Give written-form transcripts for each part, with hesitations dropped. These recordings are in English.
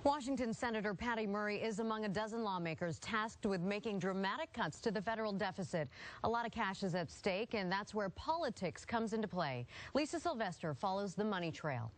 Washington Senator Patty Murray is among a dozen lawmakers tasked with making dramatic cuts to the federal deficit. A lot of cash is at stake, and that's where politics comes into play. Lisa Sylvester follows the money trail.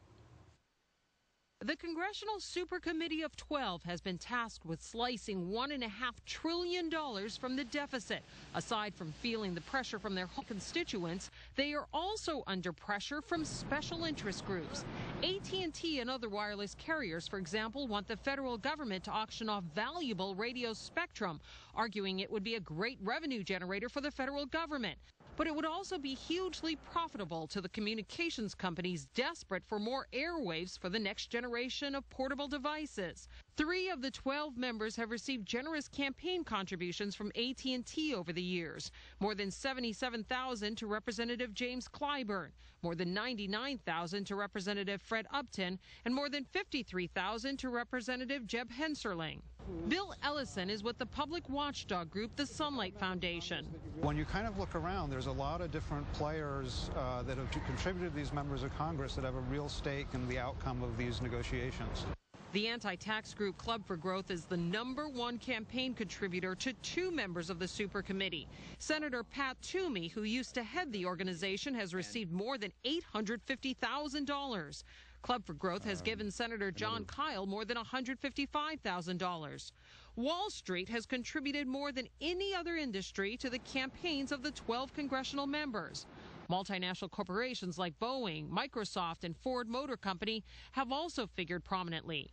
The Congressional Super Committee of 12 has been tasked with slicing $1.5 trillion from the deficit. Aside from feeling the pressure from their constituents, they are also under pressure from special interest groups. AT&T and other wireless carriers, for example, want the federal government to auction off valuable radio spectrum, arguing it would be a great revenue generator for the federal government. But it would also be hugely profitable to the communications companies desperate for more airwaves for the next generation of portable devices. 3 of the 12 members have received generous campaign contributions from AT&T over the years. More than $77,000 to Representative James Clyburn, more than $99,000 to Representative Fred Upton, and more than $53,000 to Representative Jeb Hensarling. Bill Allison is with the public watchdog group, the Sunlight Foundation. When you kind of look around, there's a lot of different players that have contributed to these members of Congress that have a real stake in the outcome of these negotiations. The anti-tax group Club for Growth is the #1 campaign contributor to 2 members of the Super Committee. Senator Pat Toomey, who used to head the organization, has received more than $850,000. Club for Growth has given Senator John Kyle more than $155,000. Wall Street has contributed more than any other industry to the campaigns of the 12 congressional members. Multinational corporations like Boeing, Microsoft, and Ford Motor Company have also figured prominently.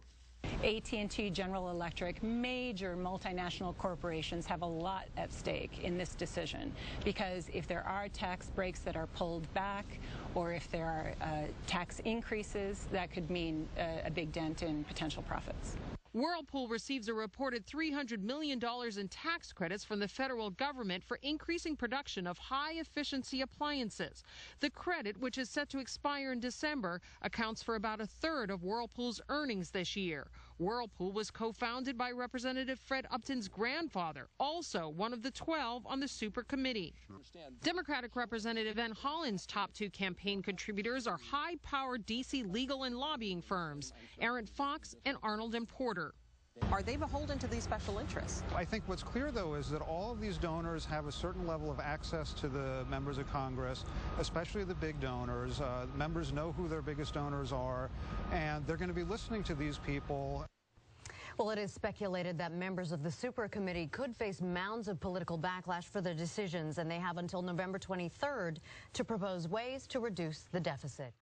AT&T, General Electric, major multinational corporations have a lot at stake in this decision, because if there are tax breaks that are pulled back, or if there are tax increases, that could mean a big dent in potential profits. Whirlpool receives a reported $300 million in tax credits from the federal government for increasing production of high-efficiency appliances. The credit, which is set to expire in December, accounts for about 1/3 of Whirlpool's earnings this year. Whirlpool was co-founded by Representative Fred Upton's grandfather, also one of the 12 on the Super Committee. Democratic Representative Van Hollen's top 2 campaign contributors are high-powered D.C. legal and lobbying firms, Aaron Fox and Arnold & Porter. Are they beholden to these special interests? I think what's clear, though, is that all of these donors have a certain level of access to the members of Congress, especially the big donors. Members know who their biggest donors are, and they're going to be listening to these people. Well, it is speculated that members of the Super Committee could face mounds of political backlash for their decisions, and they have until November 23rd to propose ways to reduce the deficit.